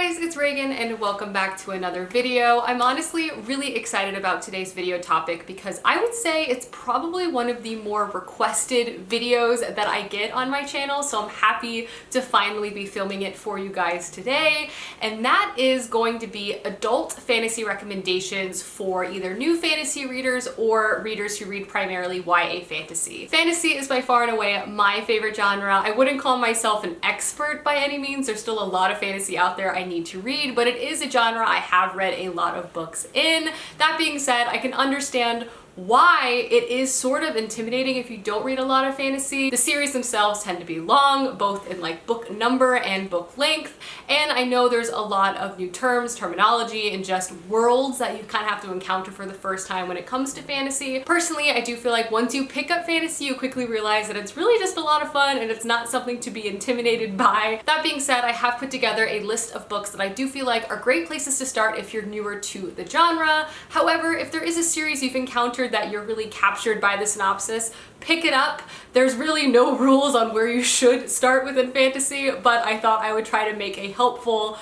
guys, it's Reagan and welcome back to another video. I'm honestly really excited about today's video topic because I would say it's probably one of the more requested videos that I get on my channel, so I'm happy to finally be filming it for you guys today. And that is going to be adult fantasy recommendations for either new fantasy readers or readers who read primarily YA fantasy. Fantasy is by far and away my favorite genre. I wouldn't call myself an expert by any means. There's still a lot of fantasy out there I need to read, but it is a genre I have read a lot of books in. That being said, I can understand why it is sort of intimidating if you don't read a lot of fantasy. The series themselves tend to be long, both in like book number and book length, and I know there's a lot of new terms, terminology, and just worlds that you kind of have to encounter for the first time when it comes to fantasy. Personally, I do feel like once you pick up fantasy, you quickly realize that it's really just a lot of fun and it's not something to be intimidated by. That being said, I have put together a list of books that I do feel like are great places to start if you're newer to the genre. However, if there is a series you've encountered that you're really captured by the synopsis, pick it up. There's really no rules on where you should start within fantasy, but I thought I would try to make a helpful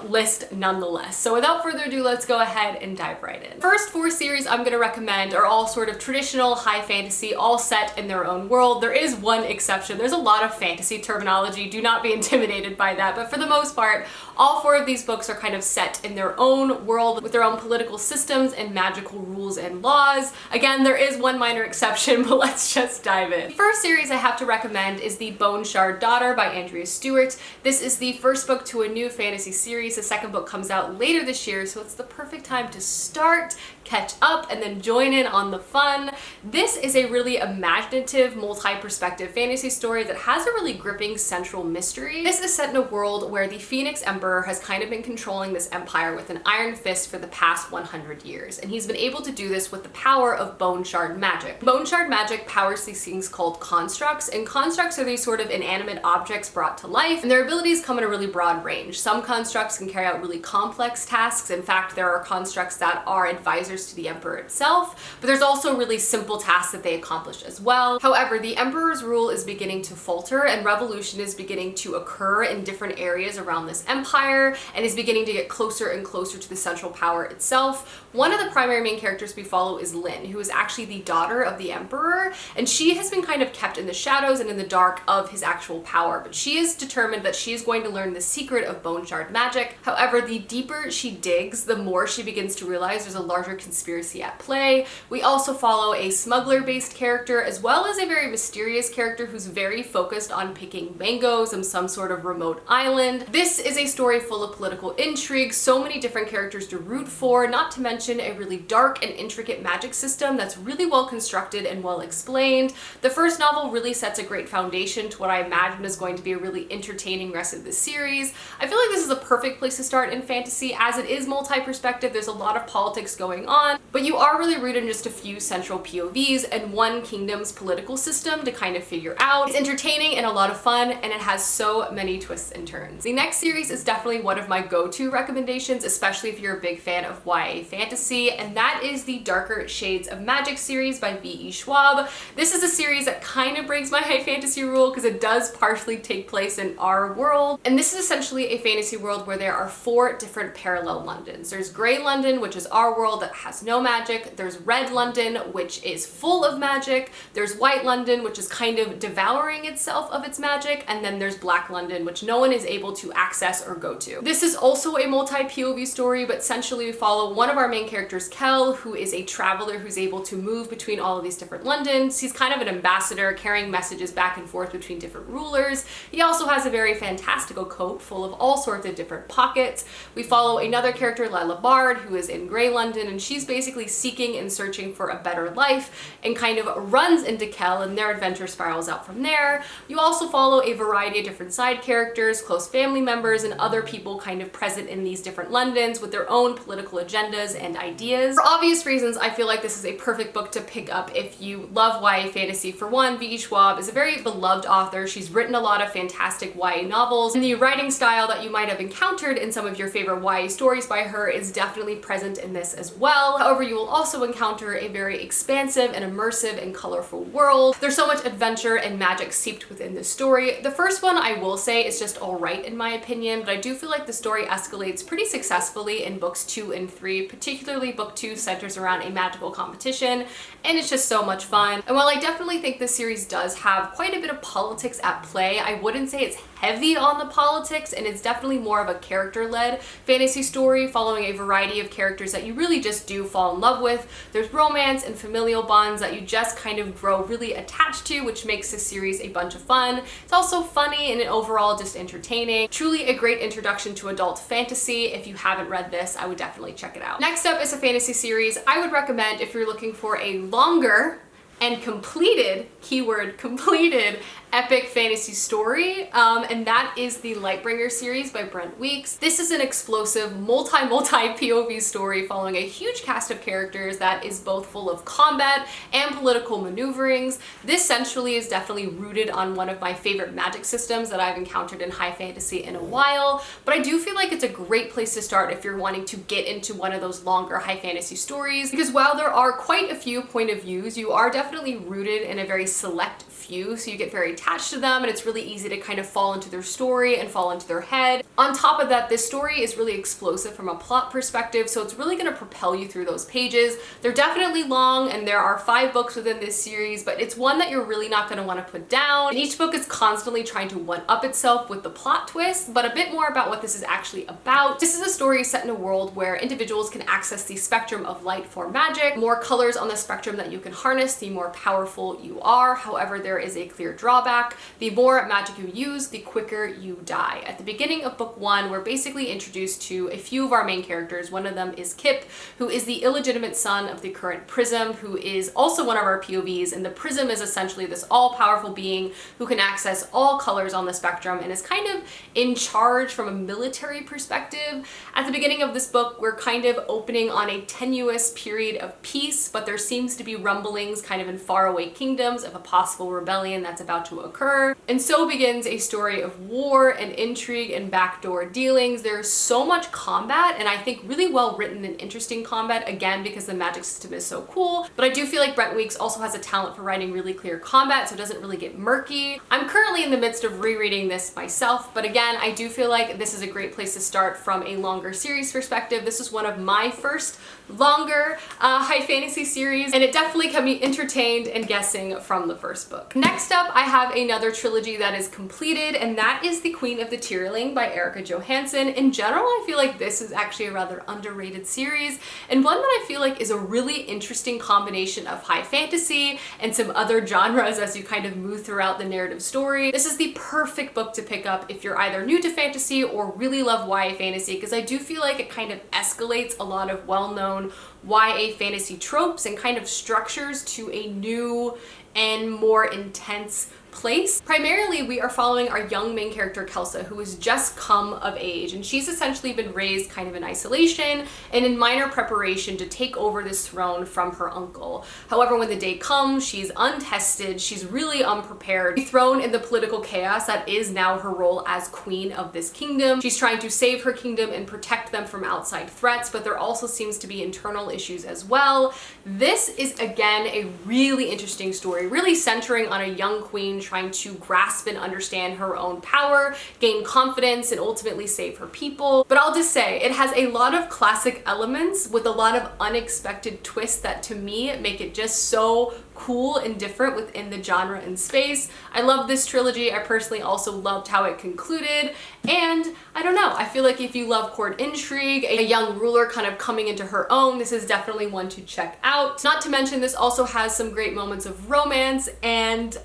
list nonetheless. So without further ado, let's go ahead and dive right in. First four series I'm going to recommend are all sort of traditional high fantasy, all set in their own world. There is one exception. There's a lot of fantasy terminology. Do not be intimidated by that, but for the most part, all four of these books are kind of set in their own world with their own political systems and magical rules and laws. Again, there is one minor exception, but let's just dive in. The first series I have to recommend is the Boneshard Daughter by Andrea Stewart. This is the first book to a new fantasy series. The second book comes out later this year, so it's the perfect time to start, catch up, and then join in on the fun. This is a really imaginative, multi-perspective fantasy story that has a really gripping central mystery. This is set in a world where the Phoenix Emperor has kind of been controlling this empire with an iron fist for the past 100 years, and he's been able to do this with the power of Boneshard magic. Boneshard magic powers these things called constructs, and constructs are these sort of inanimate objects brought to life, and their abilities come in a really broad range. Some constructs can carry out really complex tasks. In fact, there are constructs that are advisors to the Emperor itself, but there's also really simple tasks that they accomplish as well. However, the Emperor's rule is beginning to falter, and revolution is beginning to occur in different areas around this empire, and is beginning to get closer and closer to the central power itself. One of the primary main characters we follow is Lynn, who is actually the daughter of the Emperor, and she has been kind of kept in the shadows and in the dark of his actual power, but she is determined that she is going to learn the secret of Boneshard magic. However, the deeper she digs, the more she begins to realize there's a larger conspiracy at play. We also follow a smuggler-based character, as well as a very mysterious character who's very focused on picking mangoes on some sort of remote island. This is a story full of political intrigue, so many different characters to root for, not to mention a really dark and intricate magic system that's really well constructed and well explained. The first novel really sets a great foundation to what I imagine is going to be a really entertaining rest of the series. I feel like this is a perfect place to start in fantasy, as it is multi-perspective. There's a lot of politics going on, but you are really rooted in just a few central POVs and one kingdom's political system to kind of figure out. It's entertaining and a lot of fun, and it has so many twists and turns. The next series is definitely one of my go-to recommendations, especially if you're a big fan of YA fantasy, and that is the Darker Shades of Magic series by V.E. Schwab. This is a series that kind of breaks my high fantasy rule because it does partially take place in our world, and this is essentially a fantasy world where there are four different parallel Londons. There's Grey London, which is our world that has no magic. There's Red London, which is full of magic. There's White London, which is kind of devouring itself of its magic, and then there's Black London, which no one is able to access or go to. This is also a multi-POV story, but essentially we follow one of our main characters, Kel, who is a traveler who's able to move between all of these different Londons. He's kind of an ambassador carrying messages back and forth between different rulers. He also has a very fantastical coat full of all sorts of different pockets. We follow another character, Lila Bard, who is in Grey London, and she's basically seeking and searching for a better life and kind of runs into Kel, and their adventure spirals out from there. You also follow a variety of different side characters, close family members, and other people kind of present in these different Londons with their own political agendas and ideas. For obvious reasons, I feel like the this is a perfect book to pick up if you love YA fantasy. For one, V.E. Schwab is a very beloved author. She's written a lot of fantastic YA novels, and the writing style that you might have encountered in some of your favorite YA stories by her is definitely present in this as well. However, you will also encounter a very expansive and immersive and colorful world. There's so much adventure and magic seeped within this story. The first one, I will say, is just alright in my opinion, but I do feel like the story escalates pretty successfully in books 2 and 3, particularly book 2 centers around a magical competition, and it's just so much fun. And while I definitely think this series does have quite a bit of politics at play, I wouldn't say it's heavy on the politics, and it's definitely more of a character-led fantasy story following a variety of characters that you really just do fall in love with. There's romance and familial bonds that you just kind of grow really attached to, which makes this series a bunch of fun. It's also funny and overall just entertaining. Truly a great introduction to adult fantasy. If you haven't read this, I would definitely check it out. Next up is a fantasy series I would recommend if you're looking for a longer and completed, keyword completed, epic fantasy story, and that is the Lightbringer series by Brent Weeks. This is an explosive multi POV story following a huge cast of characters that is both full of combat and political maneuverings. This centrally is definitely rooted on one of my favorite magic systems that I've encountered in high fantasy in a while, but I do feel like it's a great place to start if you're wanting to get into one of those longer high fantasy stories, because while there are quite a few point of views, you are definitely rooted in a very select few, so you get very attached to them, and it's really easy to kind of fall into their story and fall into their head. On top of that, this story is really explosive from a plot perspective, so it's really going to propel you through those pages. They're definitely long, and there are 5 books within this series, but it's one that you're really not going to want to put down. And each book is constantly trying to one-up itself with the plot twist, but a bit more about what this is actually about. This is a story set in a world where individuals can access the spectrum of light for magic. The more colors on the spectrum that you can harness, the more powerful you are. However, there is a clear drawback. The more magic you use, the quicker you die. At the beginning of book 1, we're basically introduced to a few of our main characters. One of them is Kip, who is the illegitimate son of the current Prism, who is also one of our POVs, and the Prism is essentially this all-powerful being who can access all colors on the spectrum and is kind of in charge from a military perspective. At the beginning of this book, we're kind of opening on a tenuous period of peace, but there seems to be rumblings kind of in faraway kingdoms of a possible rebellion that's about to occur. And so begins a story of war and intrigue and backdoor dealings. There's so much combat, and I think really well written and interesting combat, again because the magic system is so cool, but I do feel like Brent Weeks also has a talent for writing really clear combat, so it doesn't really get murky. I'm currently in the midst of rereading this myself, but again, I do feel like this is a great place to start from a longer series perspective. This is one of my first longer high fantasy series, and it definitely kept me entertained and guessing from the first book. Next up, I have another trilogy that is completed, and that is The Queen of the Tearling by Erica Johansson. In general, I feel like this is actually a rather underrated series, and one that I feel like is a really interesting combination of high fantasy and some other genres as you kind of move throughout the narrative story. This is the perfect book to pick up if you're either new to fantasy or really love YA fantasy, because I do feel like it kind of escalates a lot of well-known YA fantasy tropes and kind of structures to a new and more intense place. Primarily, we are following our young main character Kelsa, who has just come of age, and she's essentially been raised kind of in isolation and in minor preparation to take over this throne from her uncle. However, when the day comes, she's untested, she's really unprepared, thrown in the political chaos that is now her role as queen of this kingdom. She's trying to save her kingdom and protect them from outside threats, but there also seems to be internal issues as well. This is again a really interesting story, really centering on a young queen trying to grasp and understand her own power, gain confidence, and ultimately save her people. But I'll just say, it has a lot of classic elements with a lot of unexpected twists that to me make it just so cool and different within the genre and space. I love this trilogy. I personally also loved how it concluded, and I don't know, I feel like if you love court intrigue, a young ruler kind of coming into her own, this is definitely one to check out. Not to mention, this also has some great moments of romance and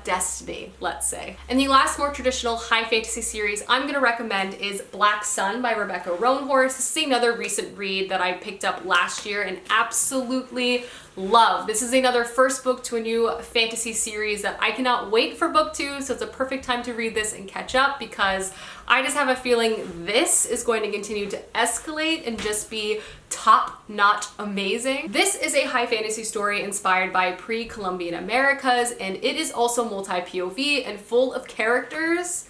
destiny, let's say. And the last more traditional high fantasy series I'm gonna recommend is Black Sun by Rebecca Roanhorse. This is another recent read that I picked up last year and absolutely love. This is another first book to a new fantasy series that I cannot wait for book 2, so it's a perfect time to read this and catch up because I just have a feeling this is going to continue to escalate and just be top-notch amazing. This is a high fantasy story inspired by pre-Columbian Americas, and it is also multi-POV and full of characters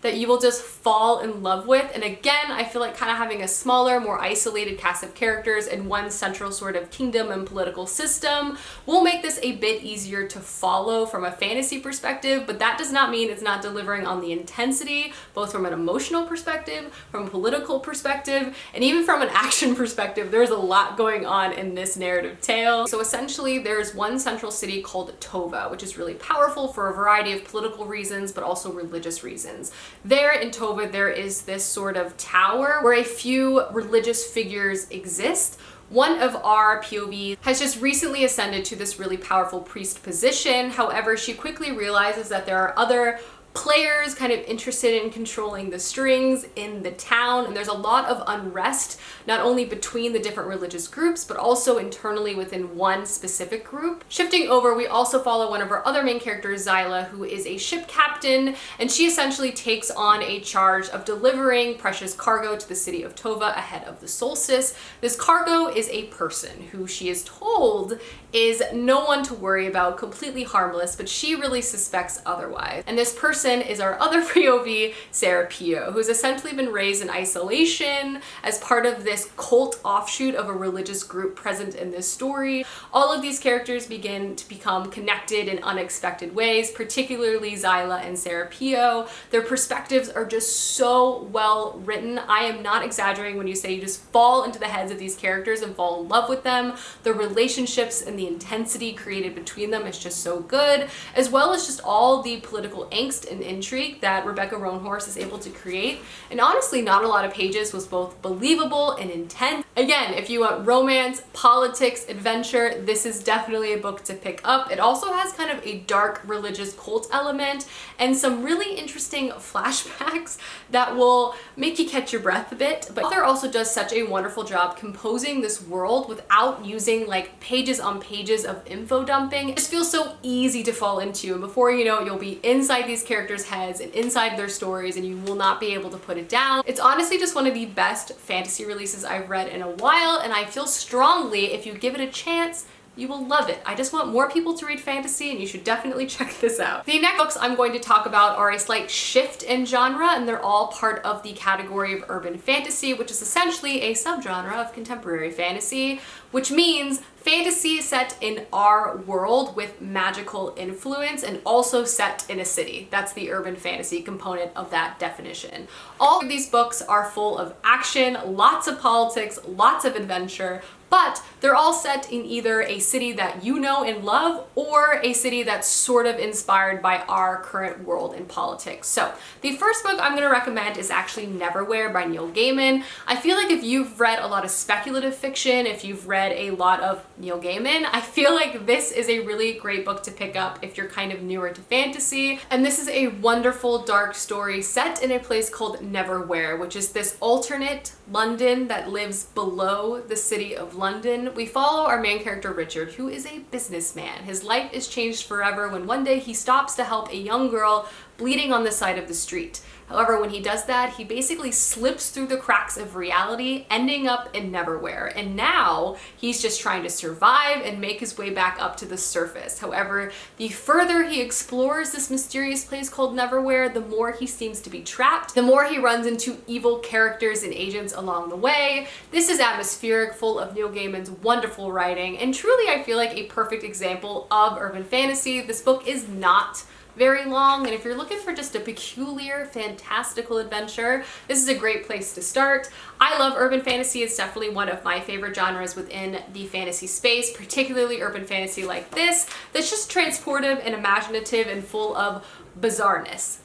that you will just fall in love with. And again, I feel like kind of having a smaller, more isolated cast of characters and one central sort of kingdom and political system will make this a bit easier to follow from a fantasy perspective, but that does not mean it's not delivering on the intensity, both from an emotional perspective, from a political perspective, and even from an action perspective. There's a lot going on in this narrative tale. So essentially, there's one central city called Tova, which is really powerful for a variety of political reasons, but also religious reasons. There in Tova, there is this sort of tower where a few religious figures exist. One of our POVs has just recently ascended to this really powerful priest position. However, she quickly realizes that there are other players kind of interested in controlling the strings in the town, and there's a lot of unrest, not only between the different religious groups, but also internally within one specific group. Shifting over, we also follow one of our other main characters, Zyla, who is a ship captain, and she essentially takes on a charge of delivering precious cargo to the city of Tova ahead of the solstice. This cargo is a person who she is told is no one to worry about, completely harmless, but she really suspects otherwise. And this person is our other POV, Sarah Pio, who's essentially been raised in isolation as part of this cult offshoot of a religious group present in this story. All of these characters begin to become connected in unexpected ways, particularly Zyla and Sarah Pio. Their perspectives are just so well written. I am not exaggerating when you say you just fall into the heads of these characters and fall in love with them. The relationships and the intensity created between them is just so good, as well as just all the political angst and intrigue that Rebecca Roanhorse is able to create. And honestly, not a lot of pages was both believable and intense. Again, if you want romance, politics, adventure, this is definitely a book to pick up. It also has kind of a dark religious cult element and some really interesting flashbacks that will make you catch your breath a bit. But the author also does such a wonderful job composing this world without using like pages on pages of info dumping. It just feels so easy to fall into, and before you know it, you'll be inside these characters' heads and inside their stories, and you will not be able to put it down. It's honestly just one of the best fantasy releases I've read in a while, and I feel strongly if you give it a chance, you will love it. I just want more people to read fantasy, and you should definitely check this out. The next books I'm going to talk about are a slight shift in genre, and they're all part of the category of urban fantasy, which is essentially a subgenre of contemporary fantasy, which means fantasy set in our world with magical influence and also set in a city. That's the urban fantasy component of that definition. All of these books are full of action, lots of politics, lots of adventure, but they're all set in either a city that you know and love or a city that's sort of inspired by our current world in politics. So the first book I'm going to recommend is actually NeverWhere by Neil Gaiman. I feel like if you've read a lot of speculative fiction, if you've read a lot of Neil Gaiman, I feel like this is a really great book to pick up if you're kind of newer to fantasy. And this is a wonderful dark story set in a place called NeverWhere, which is this alternate London that lives below the city of London. We follow our main character Richard, who is a businessman. His life is changed forever when one day he stops to help a young girl bleeding on the side of the street. However, when he does that, he basically slips through the cracks of reality, ending up in NeverWhere. And now he's just trying to survive and make his way back up to the surface. However, the further he explores this mysterious place called NeverWhere, the more he seems to be trapped, the more he runs into evil characters and agents along the way. This is atmospheric, full of Neil Gaiman's wonderful writing, and truly I feel like a perfect example of urban fantasy. This book is not very long, and if you're looking for just a peculiar, fantastical adventure, this is a great place to start. I love urban fantasy. It's definitely one of my favorite genres within the fantasy space, particularly urban fantasy like this, that's just transportive and imaginative and full of bizarreness.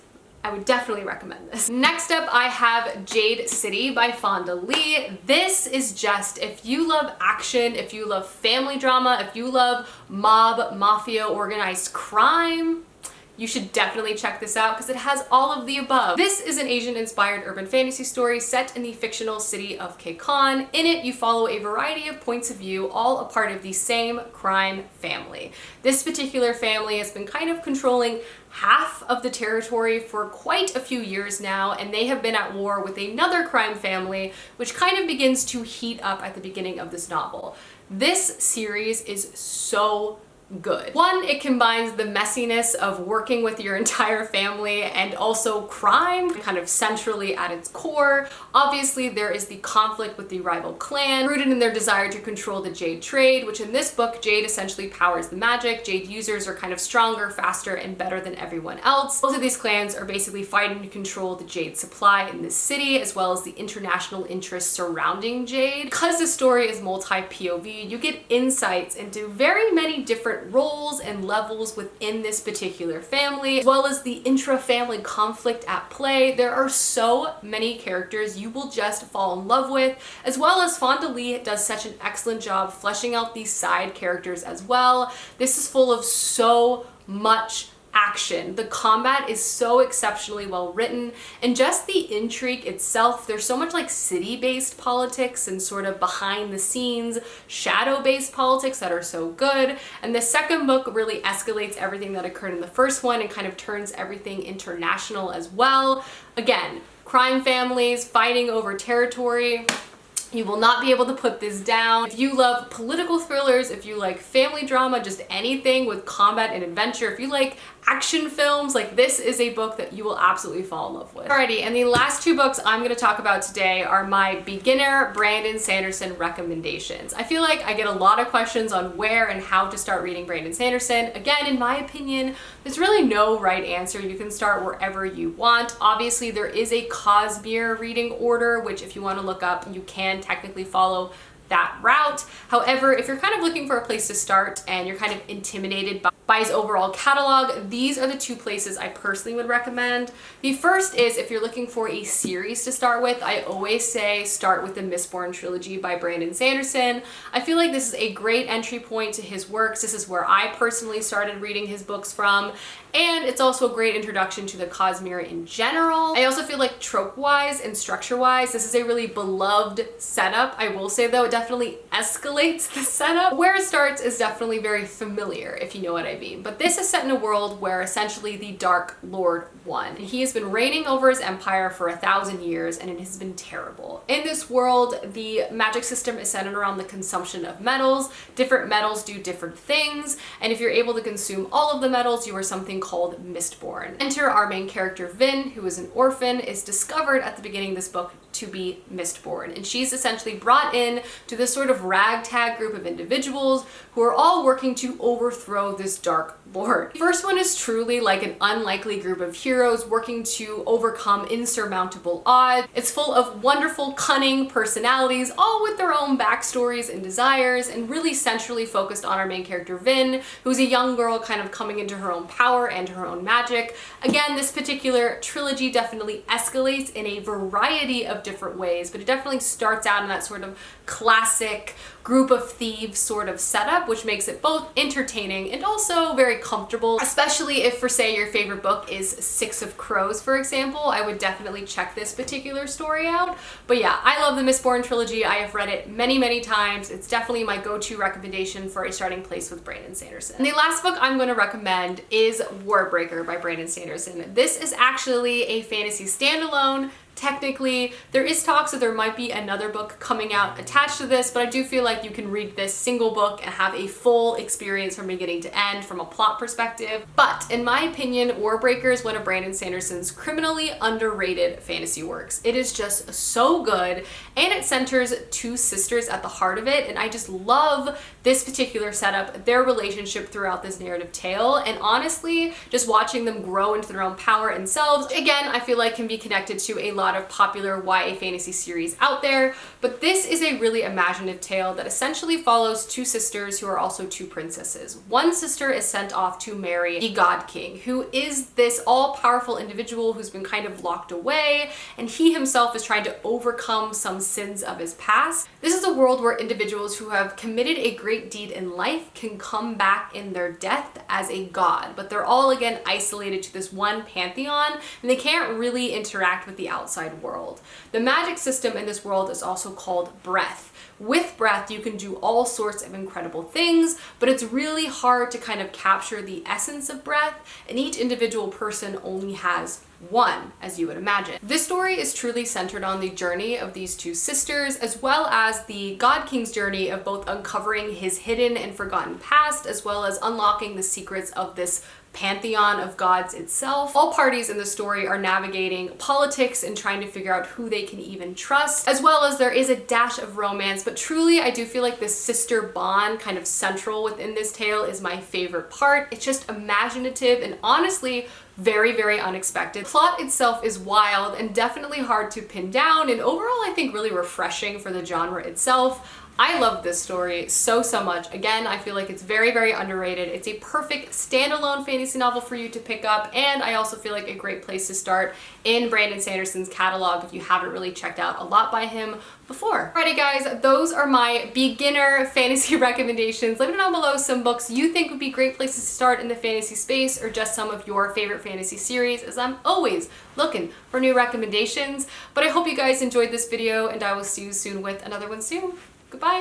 I would definitely recommend this. Next up, I have Jade City by Fonda Lee. This is just, if you love action, if you love family drama, if you love mob, mafia, organized crime, you should definitely check this out because it has all of the above. This is an Asian-inspired urban fantasy story set in the fictional city of Kekon. In it, you follow a variety of points of view, all a part of the same crime family. This particular family has been kind of controlling half of the territory for quite a few years now, and they have been at war with another crime family, which kind of begins to heat up at the beginning of this novel. This series is so good. One, it combines the messiness of working with your entire family and also crime kind of centrally at its core. Obviously, there is the conflict with the rival clan, rooted in their desire to control the Jade trade, which in this book, Jade essentially powers the magic. Jade users are kind of stronger, faster, and better than everyone else. Both of these clans are basically fighting to control the Jade supply in this city, as well as the international interests surrounding Jade. Because the story is multi-POV, you get insights into very many different roles and levels within this particular family, as well as the intra-family conflict at play. There are so many characters you will just fall in love with, as well as Fonda Lee does such an excellent job fleshing out these side characters as well. This is full of so much action. The combat is so exceptionally well written, and just the intrigue itself, there's so much like city-based politics and sort of behind the scenes shadow-based politics that are so good. And the second book really escalates everything that occurred in the first one and kind of turns everything international as well. Again, crime families fighting over territory. You will not be able to put this down. If you love political thrillers, if you like family drama, just anything with combat and adventure, if you like action films, like this is a book that you will absolutely fall in love with. Alrighty, and the last two books I'm going to talk about today are my beginner Brandon Sanderson recommendations. I feel like I get a lot of questions on where and how to start reading Brandon Sanderson. Again, in my opinion, there's really no right answer. You can start wherever you want. Obviously, there is a Cosmere reading order, which if you want to look up, you can technically follow that route. However, if you're kind of looking for a place to start and you're kind of intimidated by his overall catalog, these are the two places I personally would recommend. The first is if you're looking for a series to start with, I always say start with the Mistborn trilogy by Brandon Sanderson. I feel like this is a great entry point to his works. This is where I personally started reading his books from, and it's also a great introduction to the Cosmere in general. I also feel like trope-wise and structure-wise, this is a really beloved setup. I will say though, it definitely escalates the setup. Where it starts is definitely very familiar, if you know what I mean. But this is set in a world where essentially the Dark Lord won. He has been reigning over his empire for 1,000 years, and it has been terrible. In this world, the magic system is centered around the consumption of metals. Different metals do different things, and if you're able to consume all of the metals, you are something called Mistborn. Enter our main character, Vin, who is an orphan, is discovered at the beginning of this book to be Mistborn, and she's essentially brought in to this sort of ragtag group of individuals who are all working to overthrow this Dark Lord. The first one is truly like an unlikely group of heroes working to overcome insurmountable odds. It's full of wonderful, cunning personalities, all with their own backstories and desires, and really centrally focused on our main character, Vin, who's a young girl kind of coming into her own power and her own magic. Again, this particular trilogy definitely escalates in a variety of different ways, but it definitely starts out in that sort of classic group of thieves sort of setup, which makes it both entertaining and also very comfortable, especially if, for say, your favorite book is Six of Crows, for example. I would definitely check this particular story out. But yeah, I love the Mistborn trilogy. I have read it many, many times. It's definitely my go-to recommendation for a starting place with Brandon Sanderson. And the last book I'm going to recommend is Warbreaker by Brandon Sanderson. This is actually a fantasy standalone. Technically, there is talks that there might be another book coming out attached to this, but I do feel like you can read this single book and have a full experience from beginning to end from a plot perspective. But in my opinion, Warbreaker is one of Brandon Sanderson's criminally underrated fantasy works. It is just so good, and it centers two sisters at the heart of it, and I just love this particular setup, their relationship throughout this narrative tale, and honestly, just watching them grow into their own power and selves, again, I feel like can be connected to a lot of popular YA fantasy series out there, but this is a really imaginative tale that essentially follows two sisters who are also two princesses. One sister is sent off to marry the God King, who is this all-powerful individual who's been kind of locked away, and he himself is trying to overcome some sins of his past. This is a world where individuals who have committed a great deed in life can come back in their death as a god, but they're all again isolated to this one pantheon and they can't really interact with the outside world. The magic system in this world is also called breath. With breath, you can do all sorts of incredible things, but it's really hard to kind of capture the essence of breath, and each individual person only has one, as you would imagine. This story is truly centered on the journey of these two sisters, as well as the God King's journey of both uncovering his hidden and forgotten past, as well as unlocking the secrets of this pantheon of gods itself. All parties in the story are navigating politics and trying to figure out who they can even trust, as well as there is a dash of romance, but truly I do feel like this sister bond kind of central within this tale is my favorite part. It's just imaginative and honestly very, very unexpected. The plot itself is wild and definitely hard to pin down, and overall I think really refreshing for the genre itself. I love this story so much. Again, I feel like it's very, very underrated. It's a perfect standalone fantasy novel for you to pick up, and I also feel like a great place to start in Brandon Sanderson's catalog if you haven't really checked out a lot by him before. Alrighty guys, those are my beginner fantasy recommendations. Let me know down below some books you think would be great places to start in the fantasy space, or just some of your favorite fantasy series, as I'm always looking for new recommendations. But I hope you guys enjoyed this video, and I will see you soon with another one soon. Goodbye.